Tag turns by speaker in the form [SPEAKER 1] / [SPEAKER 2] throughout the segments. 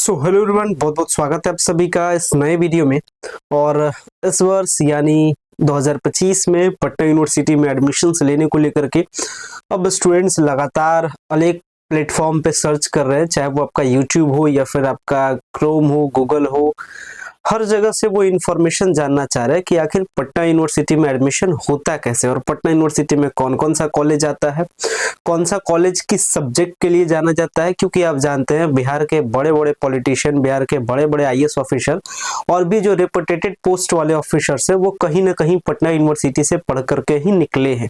[SPEAKER 1] So hello everyone, बहुत बहुत स्वागत है आप सभी का इस नए वीडियो में। और इस वर्ष यानी 2025 में पटना यूनिवर्सिटी में एडमिशन्स लेने को लेकर के अब स्टूडेंट्स लगातार अनेक प्लेटफॉर्म पे सर्च कर रहे हैं, चाहे वो आपका यूट्यूब हो या फिर आपका क्रोम हो, गूगल हो। हर जगह से वो इन्फॉर्मेशन जानना चाह रहे हैं कि आखिर पटना यूनिवर्सिटी में एडमिशन होता कैसे और पटना यूनिवर्सिटी में कौन कौन सा कॉलेज आता है, कौन सा कॉलेज किस सब्जेक्ट के लिए जाना जाता है। क्योंकि आप जानते हैं बिहार के बड़े बड़े पॉलिटिशियन, बिहार के बड़े बड़े आईएएस ऑफिसर और भी जो रेपुटेटेड पोस्ट वाले ऑफिसर्स है वो कहीं ना कहीं पटना यूनिवर्सिटी से पढ़ करके ही निकले हैं।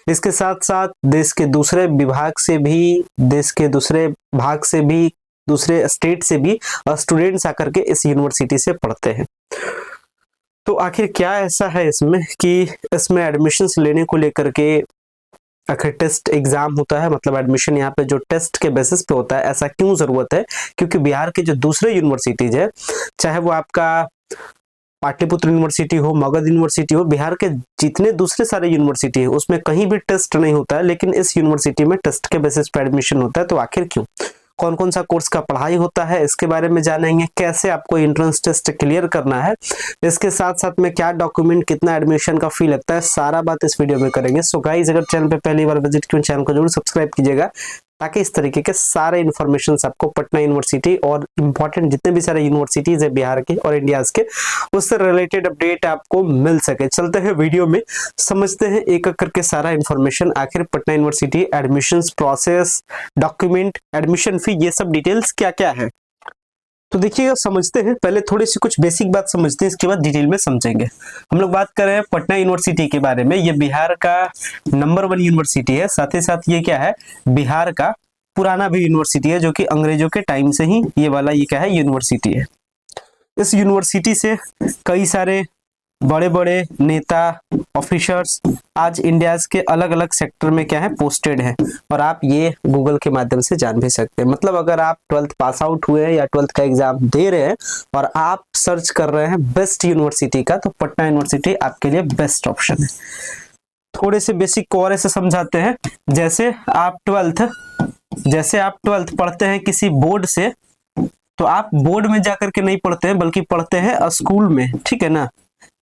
[SPEAKER 1] इसके साथ साथ देश के दूसरे विभाग से भी, देश के दूसरे भाग से भी, दूसरे स्टेट से भी स्टूडेंट्स आकर के इस यूनिवर्सिटी से पढ़ते हैं। तो आखिर क्या ऐसा है इसमें कि इसमें एडमिशन्स लेने को लेकर के आखिर टेस्ट एग्जाम होता है, मतलब एडमिशन यहाँ पे जो टेस्ट के बेसिस पे होता है, ऐसा क्यों जरूरत है? क्योंकि बिहार के जो दूसरे यूनिवर्सिटीज है, चाहे वो आपका पाटलिपुत्र यूनिवर्सिटी हो, मगध यूनिवर्सिटी हो, बिहार के जितने दूसरे सारे यूनिवर्सिटी है उसमें कहीं भी टेस्ट नहीं होता है, लेकिन इस यूनिवर्सिटी में टेस्ट के बेसिस पे एडमिशन होता है। तो आखिर क्यों, कौन कौन सा कोर्स का पढ़ाई होता है, इसके बारे में जानेंगे। कैसे आपको एंट्रेंस टेस्ट क्लियर करना है, इसके साथ साथ में क्या डॉक्यूमेंट, कितना एडमिशन का फी लगता है, सारा बात इस वीडियो में करेंगे। सो गाइस, अगर चैनल पे पहली बार विजिट किया, चैनल को जरूर सब्सक्राइब कीजिएगा ताकि इस तरीके के सारे इन्फॉर्मेशन आपको पटना यूनिवर्सिटी और इम्पोर्टेंट जितने भी सारे यूनिवर्सिटीज है बिहार के और इंडिया के, उससे रिलेटेड अपडेट आपको मिल सके। चलते हैं वीडियो में, समझते हैं एक एक करके सारा इन्फॉर्मेशन। आखिर Patna university admissions process, document, admission fee, ये सब डिटेल्स क्या क्या है। तो देखिएगा, समझते हैं। पहले थोड़ी सी कुछ बेसिक बात समझते हैं, इसके बाद डिटेल में समझेंगे। हम लोग बात कर रहे हैं पटना यूनिवर्सिटी के बारे में। ये बिहार का नंबर 1 यूनिवर्सिटी है। साथ ही साथ ये क्या है, बिहार का पुराना भी यूनिवर्सिटी है, जो कि अंग्रेजों के टाइम से ही ये वाला ये क्या है, यूनिवर्सिटी है। इस यूनिवर्सिटी से कई सारे बड़े बड़े नेता, ऑफिसर्स आज इंडिया के अलग अलग सेक्टर में क्या है, पोस्टेड हैं। और आप ये गूगल के माध्यम से जान भी सकते हैं। मतलब अगर आप 12th पास आउट हुए हैं या 12th का एग्जाम दे रहे हैं और आप सर्च कर रहे हैं बेस्ट यूनिवर्सिटी का, तो पटना यूनिवर्सिटी आपके लिए बेस्ट ऑप्शन है। थोड़े से बेसिक को और ऐसे समझाते हैं। जैसे आप 12th पढ़ते हैं किसी बोर्ड से, तो आप बोर्ड में जाकर के नहीं पढ़ते हैं बल्कि पढ़ते हैं स्कूल में, ठीक है ना।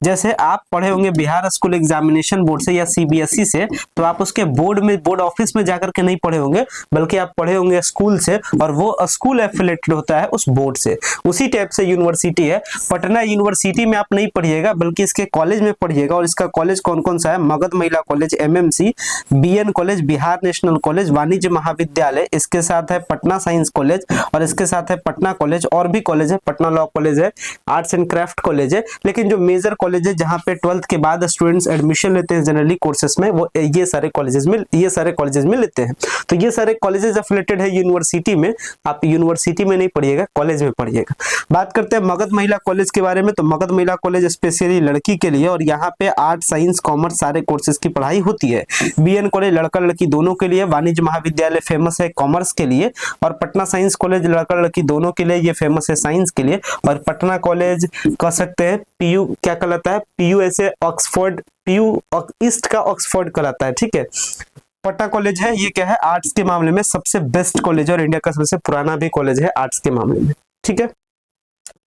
[SPEAKER 1] जैसे आप पढ़े होंगे बिहार स्कूल एग्जामिनेशन बोर्ड से या सीबीएसई से, तो आप उसके बोर्ड में, बोर्ड ऑफिस में जाकर के नहीं पढ़े होंगे बल्कि आप पढ़े होंगे स्कूल से, और वो स्कूल एफिलेटेड होता है उस बोर्ड से। उसी टाइप से यूनिवर्सिटी है। पटना यूनिवर्सिटी में आप नहीं पढ़िएगा बल्कि इसके कॉलेज में पढ़िएगा। और इसका कॉलेज कौन कौन सा है, Magadh Mahila college, MMC, BN college, Bihar national college, Vanijya Mahavidyalaya, इसके साथ है पटना साइंस कॉलेज, और इसके साथ है पटना कॉलेज। और भी कॉलेज है, पटना लॉ कॉलेज है, आर्ट्स एंड क्राफ्ट कॉलेज है। लेकिन जो मेजर कॉलेज है जहां पे 12th के बाद स्टूडेंट्स एडमिशन लेते हैं जनरली कोर्सेज में, वो ये सारे कॉलेजेस में लेते हैं। तो ये सारे कॉलेजेस एफिलेटेड है यूनिवर्सिटी में। आप यूनिवर्सिटी में नहीं पढ़िएगा, कॉलेज में पढ़िएगा। बात करते हैं मगध महिला कॉलेज के बारे में। तो मगध महिला कॉलेज स्पेशली लड़की के लिए, और यहाँ पे आर्ट, साइंस, कॉमर्स सारे कोर्सेज की पढ़ाई होती है। बीएन कॉलेज लड़का लड़की दोनों के लिए। वाणिज्य महाविद्यालय फेमस है कॉमर्स के लिए, और पटना साइंस कॉलेज लड़का लड़की दोनों के लिए, ये फेमस है साइंस के लिए। और पटना कॉलेज कह सकते हैं पीयू, क्या कहलाता है, पीयू ऐसे ऑक्सफोर्ड, पीयू ईस्ट का ऑक्सफोर्ड कहलाता है, ठीक है। पटना कॉलेज है, ये क्या है, आर्ट्स के मामले में सबसे बेस्ट कॉलेज है और इंडिया का सबसे पुराना भी कॉलेज है आर्ट्स के मामले में, ठीक है।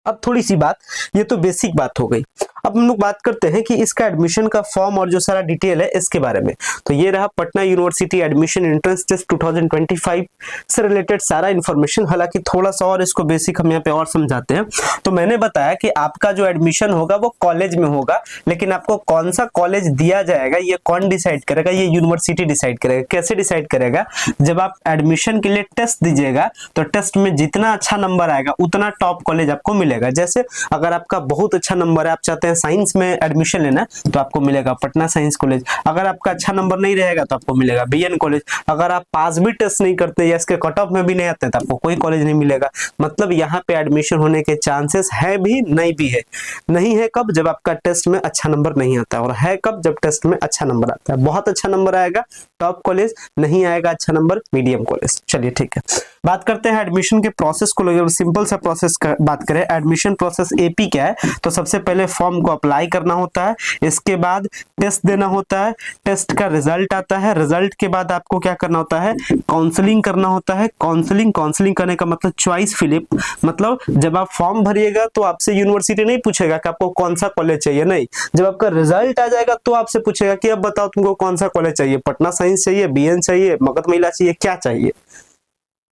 [SPEAKER 1] अब थोड़ी सी बात, ये तो बेसिक बात हो गई। अब हम लोग बात करते हैं कि इसका एडमिशन का फॉर्म और जो सारा डिटेल है इसके बारे में। तो ये रहा Patna university admission entrance test 2025 से रिलेटेड सारा इन्फॉर्मेशन। हालांकि थोड़ा सा और इसको बेसिक हम यहाँ पे और समझाते हैं। तो मैंने बताया कि आपका जो एडमिशन होगा वो कॉलेज में होगा, लेकिन आपको कौन सा कॉलेज दिया जाएगा ये कौन डिसाइड करेगा, ये यूनिवर्सिटी डिसाइड करेगा। कैसे डिसाइड करेगा, जब आप एडमिशन के लिए टेस्ट दीजिएगा तो टेस्ट में जितना अच्छा नंबर आएगा उतना टॉप कॉलेज आपको मिलेगा। जैसे अगर आपका बहुत अच्छा नंबर है, आप चाहते हैं साइंस में एडमिशन लेना, तो आपको मिलेगा पटना साइंस कॉलेज। अगर आपका अच्छा नंबर नहीं रहेगा तो आपको मिलेगा बीएन कॉलेज। अगर आप पास भी टेस्ट नहीं करते या इसके कट ऑफ में भी नहीं आते तो आपको कोई कॉलेज नहीं मिलेगा। मतलब यहाँ पे एडमिशन होने के चांसेस है भी, नहीं भी है। नहीं है कब, जब आपका टेस्ट में अच्छा नंबर नहीं आता, और है कब, जब टेस्ट में अच्छा नंबर आता है। बहुत अच्छा नंबर आएगा टॉप कॉलेज, नहीं आएगा अच्छा नंबर मीडियम कॉलेज। चलिए ठीक है, बात करते हैं एडमिशन के प्रोसेस को लेकर। सिंपल सा प्रोसेस बात करें, एडमिशन प्रोसेस एपी क्या है। तो सबसे पहले फॉर्म तुमको अप्लाई करना होता है, इसके बाद टेस्ट देना होता है, टेस्ट का रिजल्ट आता है, रिजल्ट के बाद आपको क्या करना होता है, काउंसलिंग करना होता है। काउंसलिंग करने का मतलब चॉइस फिलिप, मतलब जब आप फॉर्म भरिएगा तो आपसे यूनिवर्सिटी नहीं पूछेगा कि आपको कौन सा कॉलेज चाहिए, नहीं, जब आपका रिजल्ट आ जाएगा तो आपसे पूछेगा कि अब बताओ तुमको कौन सा कॉलेज चाहिए, पटना साइंस चाहिए, बीएन चाहिए, मगध महिला चाहिए, क्या चाहिए,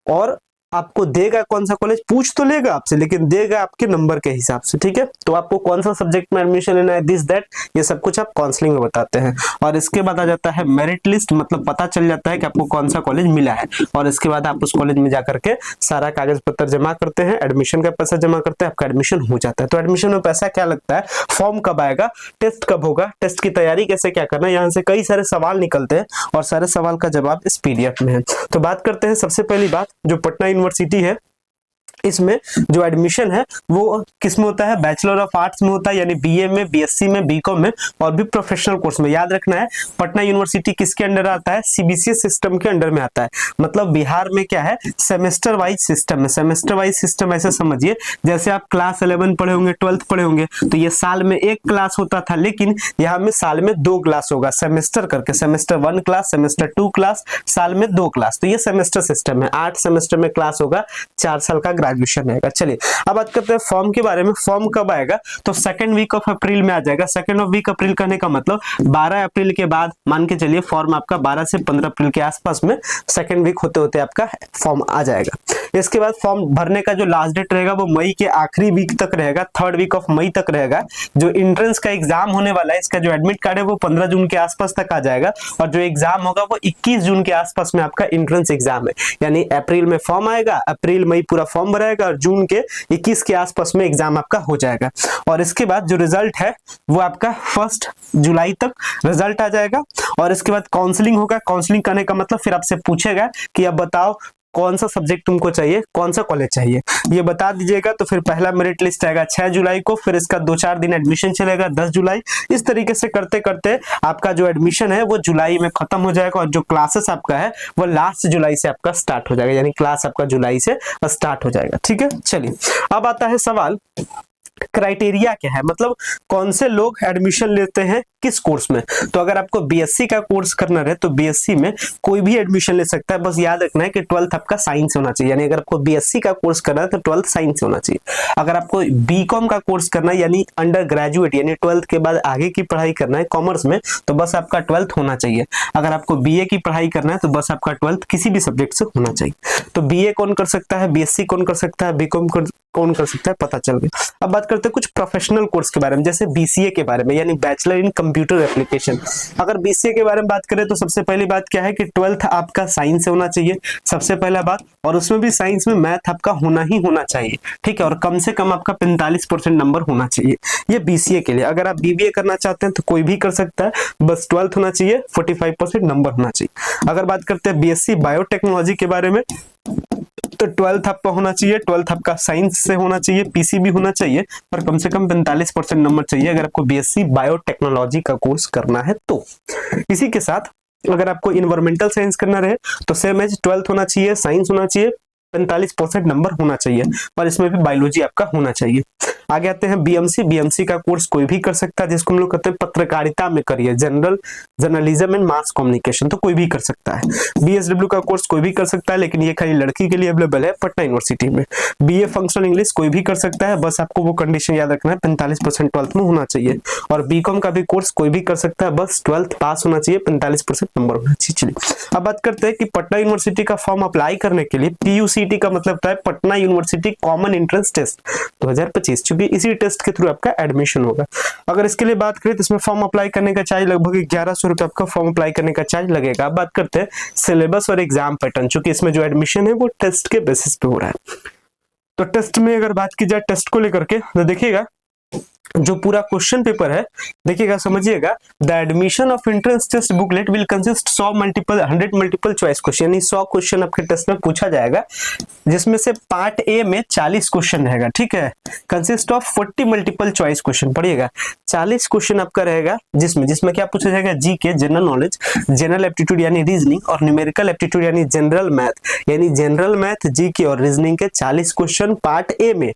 [SPEAKER 1] और आपको देगा कौन सा कॉलेज, पूछ तो लेगा आपसे लेकिन देगा आपके नंबर के हिसाब से, ठीक है। तो आपको कौन सा सब्जेक्ट में एडमिशन लेना है, दिस दैट, ये सब कुछ आप काउंसलिंग में बताते हैं। और इसके बाद आ जाता है मेरिट लिस्ट, मतलब पता चल जाता है कि आपको कौन सा कॉलेज मिला है, और इसके बाद आप उस कॉलेज में जाकर के सारा कागज पत्र जमा करते हैं, एडमिशन का पैसा जमा करते हैं, आपका एडमिशन हो जाता है। तो एडमिशन में पैसा क्या लगता है, फॉर्म कब आएगा, टेस्ट कब होगा, टेस्ट की तैयारी कैसे क्या करना है, यहाँ से कई सारे सवाल निकलते हैं और सारे सवाल का जवाब इस पीडीएफ में है। तो बात करते हैं सबसे पहली बात, जो पटना यूनिवर्सिटी है इसमें जो एडमिशन है वो किस में होता है, बैचलर ऑफ आर्ट्स में होता है, यानी बीए में, बीएससी में, बीकॉम में और भी प्रोफेशनल कोर्स में। याद रखना है पटना यूनिवर्सिटी किसके अंडर आता है, सीबीएसई सिस्टम के अंडर में आता है। मतलब बिहार में क्या है, सेमेस्टर वाइज सिस्टम है। सेमेस्टर वाइज सिस्टम ऐसे समझिए, जैसे आप क्लास 11 पढ़े होंगे, 12th पढ़े होंगे, तो ये साल में एक क्लास होता था, लेकिन यहाँ में साल में 2 क्लास होगा, सेमेस्टर करके, सेमेस्टर 1 क्लास, सेमेस्टर 2 क्लास, साल में 2 क्लास। तो ये सेमेस्टर सिस्टम है, 8 सेमेस्टर में क्लास होगा, 4 साल का ग्रेजुएशन आएगा। चलिए अब बात करते हैं फॉर्म के बारे में। फॉर्म कब आएगा, तो सेकंड वीक ऑफ अप्रैल में आ जाएगा। सेकंड ऑफ वीक अप्रैल कहने का मतलब 12 अप्रैल के बाद, मान के चलिए फॉर्म आपका 12 से 15 अप्रैल के आसपास में सेकंड वीक होते होते आपका फॉर्म आ जाएगा। इसके बाद फॉर्म भरने का जो लास्ट डेट रहेगा वो मई के आखिरी वीक तक रहेगा, 3rd वीक ऑफ मई तक रहेगा। जो एंट्रेंस का एग्जाम होने वाला है, इसका जो एडमिट कार्ड है वो 15 जून के आसपास तक आ जाएगा, और जो एग्जाम होगा वो 21 जून के आसपास में आपका एंट्रेंस एग्जाम है। यानी अप्रैल में फॉर्म आएगा, अप्रैल मई पूरा फॉर्म भराएगा और जून के 21 के आसपास में एग्जाम आपका हो जाएगा। और इसके बाद जो रिजल्ट है वो आपका 1 जुलाई तक रिजल्ट आ जाएगा, और इसके बाद काउंसलिंग होगा। काउंसलिंग करने का मतलब फिर आपसे पूछेगा कि अब बताओ कौन सा सब्जेक्ट तुमको चाहिए, कौन सा कॉलेज चाहिए, ये बता दीजिएगा। तो फिर पहला मेरिट लिस्ट आएगा 6 जुलाई को, फिर इसका 2-4 दिन एडमिशन चलेगा 10 जुलाई। इस तरीके से करते करते आपका जो एडमिशन है वो जुलाई में खत्म हो जाएगा, और जो क्लासेस आपका है वो लास्ट जुलाई से आपका स्टार्ट हो जाएगा, यानी क्लास आपका जुलाई से स्टार्ट हो जाएगा, ठीक है। चलिए अब आता है सवाल, क्राइटेरिया क्या है, मतलब कौन से लोग एडमिशन लेते हैं किस कोर्स में। तो अगर आपको बीएससी का कोर्स करना रहे तो बीएससी में कोई भी एडमिशन ले सकता है, बस याद रखना है कि 12th आपका साइंस होना चाहिए। यानी अगर आपको बीएससी का कोर्स करना है तो 12th साइंस होना चाहिए। अगर आपको बीकॉम का कोर्स करना है यानी अंडर ग्रेजुएट, यानी 12th के बाद आगे की पढ़ाई करना है कॉमर्स में, तो बस आपका 12th होना चाहिए। अगर आपको बीए की पढ़ाई करना है तो बस आपका 12th किसी भी सब्जेक्ट से होना चाहिए। तो बीए कौन कर सकता है, बीएससी कौन कर सकता है, बीकॉम कौन कर सकता है, पता चल गया। अब बात करते हैं कुछ प्रोफेशनल कोर्स के बारे में, जैसे बीसीए के बारे में, यानी बैचलर इन कंप्यूटर एप्लीकेशन। अगर बीसीए के बारे में बात करें तो सबसे पहली बात क्या है कि 12th आपका साइंस से होना चाहिए, सबसे पहला बात, और उसमें भी साइंस में मैथ आपका होना ही होना चाहिए, ठीक है, और कम से कम आपका 45% नंबर होना चाहिए। ये बीसीए के लिए। अगर आप बीबीए करना चाहते हैं तो कोई भी कर सकता है, बस 12th होना चाहिए, 45% नंबर होना चाहिए। अगर बात करते हैं बीएससी बायोटेक्नोलॉजी के बारे में, तो 12th आपका होना चाहिए, 12th आपका साइंस से होना चाहिए, पीसीबी होना चाहिए, और कम से कम 45% नंबर चाहिए अगर आपको बीएससी बायोटेक्नोलॉजी का कोर्स करना है तो। इसी के साथ अगर आपको इन्वायरमेंटल साइंस करना रहे तो सेम एज 12th होना चाहिए, साइंस होना चाहिए, 45% नंबर होना चाहिए, और इसमें भी बायोलॉजी आपका होना चाहिए। आगे आते हैं बीएमसी। बीएमसी का कोर्स कोई भी कर सकता है, जिसको हम लोग कहते हैं पत्रकारिता में करिए, जर्नलिज्म एंड मास कम्युनिकेशन, तो कोई भी कर सकता है। बीएसडब्ल्यू का कोर्स कोई भी कर सकता है, लेकिन ये खाली लड़की के लिए अवेलेबल है पटना यूनिवर्सिटी में। बीए फंक्शनल इंग्लिश कोई भी कर सकता है, बस आपको वो कंडीशन याद रखना है, 45% 12th में होना चाहिए। और बीकॉम का भी कोर्स कोई भी कर सकता है, बस 12th पास होना चाहिए, 45% नंबर होना चाहिए। चलिए अब बात करते हैं कि पटना यूनिवर्सिटी का फॉर्म अप्लाई करने के लिए पीयूसीटी का मतलब होता है Patna university common entrance test 2025, क्योंकि इसी टेस्ट के थ्रू आपका एडमिशन होगा। अगर इसके लिए बात करें तो इसमें फॉर्म अप्लाई करने का चार्ज लगभग 1100 रुपए आपका फॉर्म अप्लाई करने का चार्ज लगेगा। अब बात करते हैं सिलेबस और एग्जाम पैटर्न, क्योंकि इसमें जो एडमिशन है वो टेस्ट के बेसिस पे हो रहा है। तो टेस्ट में अगर बात की जाए टेस्ट को लेकर के, तो देखिएगा जो पूरा क्वेश्चन पेपर है, देखिएगा समझिएगा, the admission of entrance test booklet will consist 100 multiple choice question, यानी 100 क्वेश्चन आपके टेस्ट में पूछा जाएगा, जिसमें से पार्ट ए में 40 क्वेश्चन रहेगा, ठीक है, consist of 40 multiple choice question. पढ़िएगा 40 क्वेश्चन आपका रहेगा, जिसमें क्या पूछा जाएगा, GK, general knowledge, general aptitude यानी रीजनिंग, और न्यूमेरिकल एप्टीट्यूड यानी जनरल मैथ, यानी जनरल मैथ, जीके और रीजनिंग के 40 क्वेश्चन पार्ट ए में,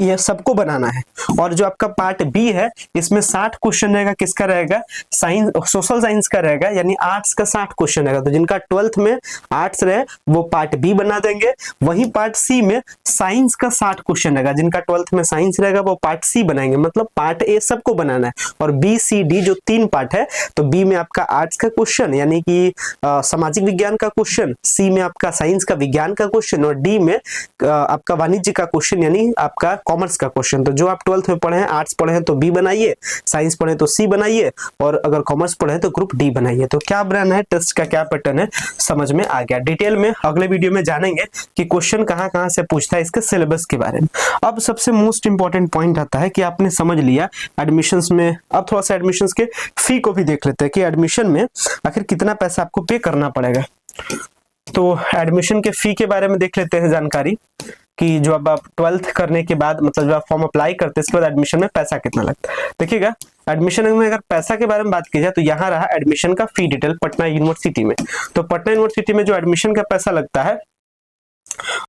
[SPEAKER 1] यह सबको बनाना है। और जो आपका पार्ट पार्ट बी है इसमें 60 क्वेश्चन रहेगा, किसका रहेगा, साइंस सोशल साइंस का रहेगा, यानी आर्ट्स का 60 क्वेश्चन रहेगा। तो जिनका 12th में आर्ट्स रहे वो पार्ट बी बना देंगे। वही पार्ट सी में साइंस का 60 क्वेश्चन रहेगा, जिनका 12th में साइंस रहेगा वो पार्ट सी बनाएंगे। मतलब पार्ट ए सबको बनाना है और बी सी डी जो 3 पार्ट है, तो बी में आपका आर्ट्स का क्वेश्चन यानी कि सामाजिक विज्ञान का क्वेश्चन, सी में आपका साइंस का विज्ञान का क्वेश्चन और डी में आपका वाणिज्य का क्वेश्चन यानी आपका कॉमर्स का क्वेश्चन। तो जो आप 12th में पढ़े हैं, आर्ट्स पढ़े हैं तो बी बनाइए, साइंस पढ़े तो सी बनाइए और अगर कॉमर्स पढ़े तो ग्रुप डी बनाइए। तो क्या बनाना है, टेस्ट का क्या पैटर्न है, समझ में आ गया। डिटेल में अगले वीडियो में जानेंगे कि क्वेश्चन कहां से पूछता है इसके सिलेबस के बारे में। अब सबसे मोस्ट इंपॉर्टेंट पॉइंट आता है कि आपने समझ लिया एडमिशंस में, अब थोड़ा सा एडमिशंस के फी को भी देख लेते हैं कि एडमिशन में आखिर कितना पैसा आपको पे करना पड़ेगा। तो एडमिशन के फी के बारे में देख लेते हैं जानकारी कि जो अब आप 12th करने के बाद मतलब जो आप फॉर्म अप्लाई करते हैं इसके बाद एडमिशन में पैसा कितना लगता है। देखिएगा एडमिशन में अगर पैसा के बारे में बात की जाए तो यहाँ रहा एडमिशन का फी डिटेल पटना यूनिवर्सिटी में। तो पटना यूनिवर्सिटी में जो एडमिशन का पैसा लगता है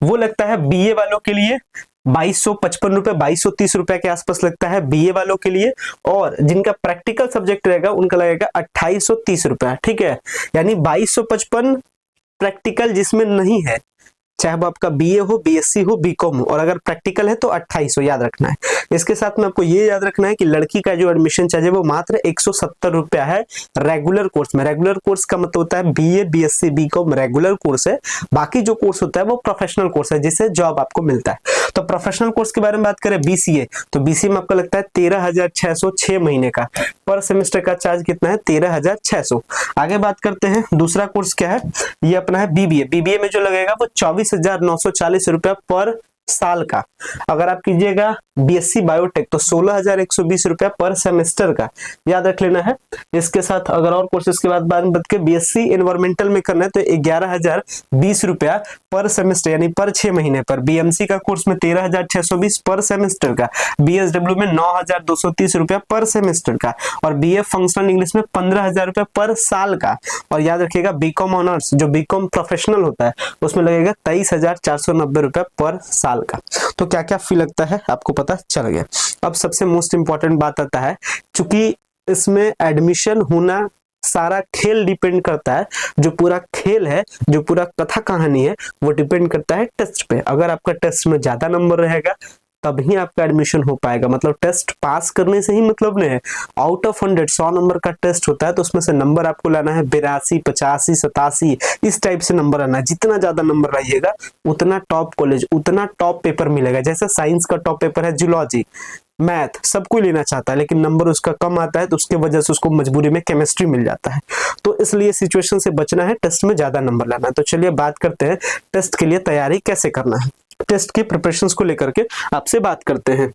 [SPEAKER 1] वो लगता है बीए वालों के लिए 2255 रुपए, 2230 रुपए के आसपास लगता है बीए वालों के लिए, और जिनका प्रैक्टिकल सब्जेक्ट रहेगा उनका लगेगा 2830 रुपए। ठीक है, यानी 2255 प्रैक्टिकल जिसमें नहीं है, चाहे वो आपका बीए हो, बीएससी हो, बीकॉम हो, और अगर प्रैक्टिकल है तो 2800 याद रखना है। इसके साथ में आपको ये याद रखना है कि लड़की का जो एडमिशन चार्ज है वो मात्र 170 रुपया है रेगुलर कोर्स में। रेगुलर कोर्स का मतलब होता है BA, BSc, BCom regular course है। बाकी जो कोर्स होता है वो प्रोफेशनल कोर्स है जिससे जॉब आपको मिलता है। तो प्रोफेशनल कोर्स के बारे में बात करें बीसीए, तो बीसीए में आपका लगता है 13,600 6 महीने का। पर सेमेस्टर का चार्ज कितना है, 13,600। आगे बात करते हैं दूसरा कोर्स क्या है, ये अपना है बीबीए। बीबीए में जो लगेगा वो 24,940 रुपया पर साल का। अगर आप कीजिएगा बीएससी बायोटेक तो 16,120 रुपया पर सेमेस्टर का, याद रख लेना है। इसके साथ अगर और कोर्सेज के बात के बीएससी एनवायरमेंटल में करना है तो 11,020 रुपया पर सेमेस्टर यानी पर 6 महीने पर। बीएमसी का कोर्स में 13,620 पर सेमेस्टर का, बीएसडब्ल्यू में 9,230 रुपया पर सेमेस्टर का, और बीए फंक्शनल इंग्लिश में 15,000 रुपया पर साल का। और याद रखिएगा बीकॉम ऑनर्स जो बीकॉम प्रोफेशनल होता है उसमें लगेगा 23,490 रुपया पर साल का। तो क्या क्या फी लगता है आपको पता चल गया। अब सबसे मोस्ट इंपॉर्टेंट बात आता है, चूंकि इसमें एडमिशन होना सारा खेल डिपेंड करता है, जो पूरा खेल है, जो पूरा कथा कहानी है वो डिपेंड करता है टेस्ट पे। अगर आपका टेस्ट में ज्यादा नंबर रहेगा तभी आपका एडमिशन हो पाएगा। मतलब टेस्ट पास करने से ही मतलब नहीं है। आउट ऑफ 100 नंबर का टेस्ट होता है तो उसमें से नंबर आपको लाना है 82, 85, 87 इस टाइप से नंबर आना है। जितना ज्यादा नंबर लाइएगा उतना टॉप कॉलेज, उतना टॉप पेपर मिलेगा। जैसे साइंस का टॉप पेपर है जूलॉजी, मैथ सब कोई लेना चाहता है लेकिन नंबर उसका कम आता है तो उसके वजह से उसको मजबूरी में केमिस्ट्री मिल जाता है। तो इसलिए सिचुएशन से बचना है, टेस्ट में ज्यादा नंबर लाना है। तो चलिए बात करते हैं टेस्ट के लिए तैयारी कैसे करना है। टेस्ट के प्रिपरेशंस को लेकर के आपसे बात करते हैं।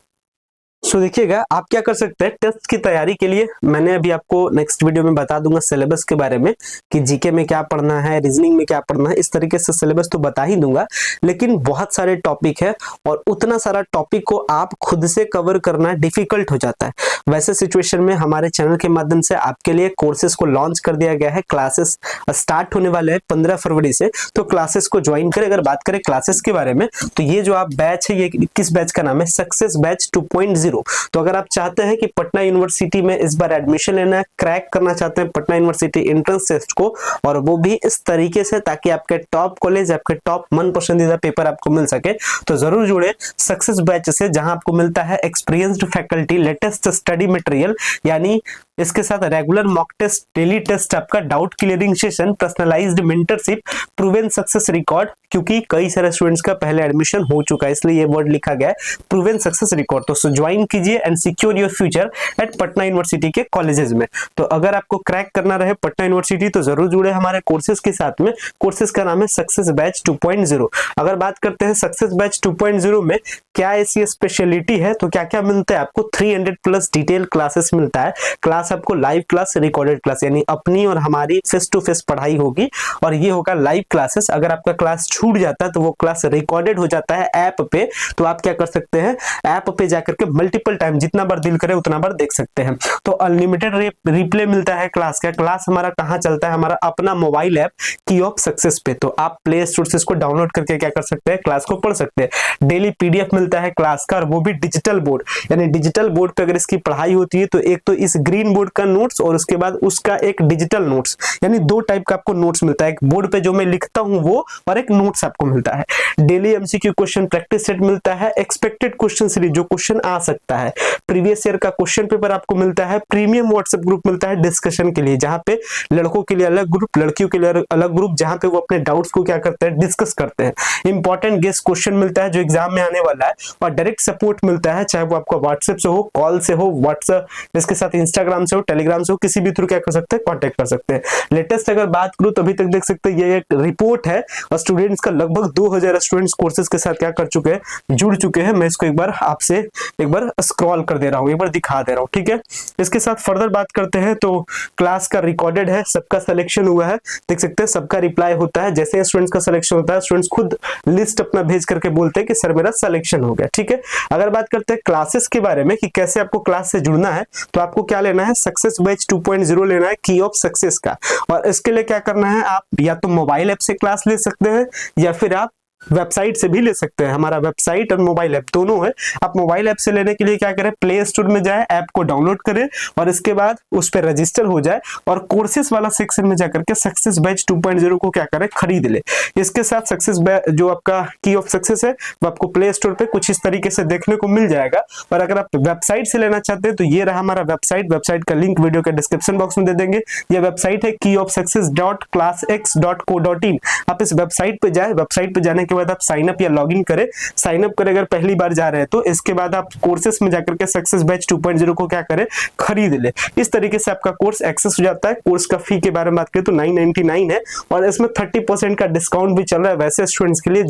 [SPEAKER 1] सो देखिएगा आप क्या कर सकते हैं टेस्ट की तैयारी के लिए। मैंने अभी आपको नेक्स्ट वीडियो में बता दूंगा सिलेबस के बारे में कि जीके में क्या पढ़ना है, रीजनिंग में क्या पढ़ना है। इस तरीके से सिलेबस तो बता ही दूंगा, लेकिन बहुत सारे टॉपिक है और उतना सारा टॉपिक को आप खुद से कवर करना डिफिकल्ट हो जाता है। वैसे सिचुएशन में हमारे चैनल के माध्यम से आपके लिए कोर्सेज को लॉन्च कर दिया गया है। क्लासेस स्टार्ट होने वाले हैं 15 फरवरी से, तो क्लासेस को ज्वाइन करें। अगर बात करें क्लासेस के बारे में तो ये जो आप बैच है ये किस बैच का नाम है, सक्सेस बैच 2.0। तो अगर आप चाहते हैं कि पटना यूनिवर्सिटी में इस बार एडमिशन लेना है, क्रैक करना चाहते हैं पटना यूनिवर्सिटी एंट्रेंस टेस्ट को, और वो भी इस तरीके से ताकि आपके टॉप कॉलेज, आपके टॉप मन पसंदीदा पेपर आपको मिल सके, तो जरूर जुड़े सक्सेस बैच से, जहां आपको मिलता है experienced faculty, latest study material, यानी इसके साथ regular mock test, daily test, आपका doubt clearing session, personalised mentorship, proven success record, क्योंकि कई सारे स्टूडेंट्स का पहले एडमिशन हो चुका है इसलिए ये वर्ड लिखा गया है प्रूवन सक्सेस रिकॉर्ड। तो ज्वाइन कीजिए and secure your future at Patna university के कॉलेजेस में। तो अगर आपको क्रैक करना रहे पटना यूनिवर्सिटी तो जरूर जुड़े हमारे कोर्सेज के साथ में। कोर्सेज का नाम है सक्सेस बैच 2.0। अगर बात करते हैं सक्सेस बैच 2.0 में क्या ऐसी स्पेशलिटी है, तो क्या क्या मिलता है आपको, 300 प्लस डिटेल क्लासेस मिलता है। क्लास क्लास आपको लाइव क्लास, रिकॉर्डेड क्लास, यानी अपनी और हमारी फेस टू फेस पढ़ाई होगी और ये होगा लाइव क्लासेस। अगर आपका क्लास छूट जाता है तो वो क्लास रिकॉर्डेड हो जाता है ऐप पे, तो आप क्या कर सकते हैं, ऐप पे जाकर के मल्टीपल टाइम जितना बार दिल करे उतना बार देख सकते हैं। तो अनलिमिटेड रिप्ले मिलता है क्लास का। क्लास हमारा कहाँ चलता है, हमारा अपना मोबाइल ऐप की ऑफ सक्सेस पे। तो आप प्ले स्टोर से इसको डाउनलोड करके क्या कर सकते हैं, क्लास को पढ़ सकते हैं। डेली पीडीएफ मिलता है क्लास का, और वो भी डिजिटल बोर्ड, यानी डिजिटल बोर्ड पे अगर इसकी पढ़ाई होती है तो एक तो इस ग्रीन बोर्ड का नोट्स और उसके बाद उसका एक डिजिटल नोट्स, यानी दो टाइप का आपको नोट्स मिलता है। एक बोर्ड पे जो मैं लिखता हूं वो, और एक नोट्स आपको मिलता है। Daily MCQ question practice set मिलता है। एक्सपेक्टेड क्वेश्चन सीरीज, जो क्वेश्चन आ सकता है। प्रीवियस ईयर का क्वेश्चन पेपर आपको मिलता है। प्रीमियम व्हाट्सएप ग्रुप मिलता है डिस्कशन के लिए, जहां पे लड़कों के लिए अलग ग्रुप, लड़कियों के लिए अलग ग्रुप, जहां पे वो अपने डाउट्स को क्या करते हैं, डिस्कस करते हैं। इंपॉर्टेंट गेस्ट क्वेश्चन मिलता है जो एग्जाम में आने वाला है, और डायरेक्ट सपोर्ट मिलता है, चाहे वो आपको व्हाट्सएप से हो, कॉल से हो, व्हाट्सएप इसके साथ इंस्टाग्राम से हो, टेलीग्राम से हो, किसी भी थ्रू क्या कर सकते हैं, कॉन्टेक्ट कर सकते हैं। लेटेस्ट अगर बात करूं तो अभी तक देख सकते हैं ये एक रिपोर्ट है, और स्टूडेंट्स का लगभग 2000 स्टूडेंट्स कोर्सेज के साथ क्या कर चुके हैं, जुड़ चुके हैं। मैं इसको एक बार आपसे एक बार स्क्रॉल कर दे रहा हूं, एक बार दिखा दे रहा हूं, ठीक है। इसके साथ फर्दर बात करते हैं तो क्लास का रिकॉर्डेड है, सबका सिलेक्शन हुआ है, देख सकते हैं सबका रिप्लाई होता है। जैसे स्टूडेंट्स का सिलेक्शन होता है, स्टूडेंट्स खुद लिस्ट अपना भेज करके बोलते हैं कि सर मेरा सिलेक्शन हो गया, ठीक है। अगर बात करते हैं क्लासेस के बारे में कि कैसे आपको क्लास से जुड़ना है, तो आपको क्या लेना है, सक्सेस बैच 2.0 लेना है, की ऑफ सक्सेस का। और इसके लिए क्या करना है, आप या तो मोबाइल ऐप से क्लास ले सकते हैं या फिर आप वेबसाइट से भी ले सकते हैं। हमारा वेबसाइट और मोबाइल ऐप दोनों है। आप मोबाइल ऐप से लेने के लिए क्या करें, प्ले स्टोर में जाए, ऐप को डाउनलोड करें और इसके बाद उस पर रजिस्टर हो जाए और कोर्सेज वाला सेक्शन में जाकर के सक्सेस बैच 2.0 को क्या करें, खरीद ले। इसके साथ सक्सेस बैच जो आपका की ऑफ सक्सेस है वो आपको प्ले स्टोर पे कुछ इस तरीके से देखने को मिल जाएगा। और अगर आप वेबसाइट से लेना चाहते हैं तो ये रहा हमारा वेबसाइट का लिंक वीडियो के डिस्क्रिप्शन बॉक्स में दे देंगे। ये वेबसाइट है keyofsuccess.classx.co.in। आप इस वेबसाइट पे जाए, वेबसाइट पे जाने के बाद आप साइन अप या लॉगिन करें। साइन अप करें अगर पहली बार जा रहे हैं तो, इसके बाद आप कोर्सेस में जाकर के सक्सेस बैच 2.0 को क्या करें, खरीद ले। इस तरीके से आपका कोर्स एक्सेस हो जाता है। कोर्स का फी के बारे में बात करें तो 999 है और इसमें 30% का डिस्काउंट भी चल रहा है वैसे स्टूडेंट्स के लिए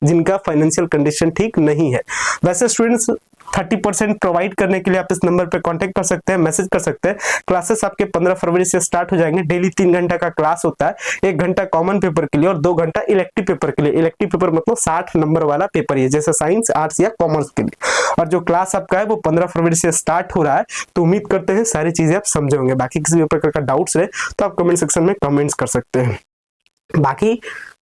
[SPEAKER 1] जिनका फाइनेंशियल कंडीशन ठीक नहीं है। वैसे स्टूडेंट्स 30% प्रोवाइड करने के लिए आप इस नंबर पे कांटेक्ट कर सकते हैं, मैसेज कर सकते हैं। क्लासेस आपके 15 फरवरी से स्टार्ट हो जाएंगे। डेली 3 घंटा का क्लास होता है, 1 घंटा कॉमन पेपर के लिए और 2 घंटा इलेक्टिव पेपर के लिए। इलेक्टिव पेपर मतलब 60 नंबर वाला पेपर है, जैसे साइंस, आर्ट्स या कॉमर्स के लिए। और जो क्लास आपका है वो 15 फरवरी से स्टार्ट हो रहा है। तो उम्मीद करते हैं सारी चीजें आप समझे होंगे। बाकी किसी भी प्रकार का डाउट्स रहे तो आप कमेंट सेक्शन में कमेंट्स कर सकते हैं। बाकी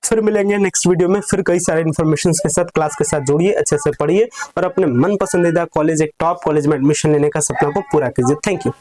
[SPEAKER 1] फिर मिलेंगे नेक्स्ट वीडियो में, फिर कई सारे इन्फॉर्मेशन के साथ। क्लास के साथ जोड़िए, अच्छे से पढ़िए और अपने मन पसंदीदा कॉलेज, एक टॉप कॉलेज में एडमिशन लेने का सपना को पूरा कीजिए। Thank you.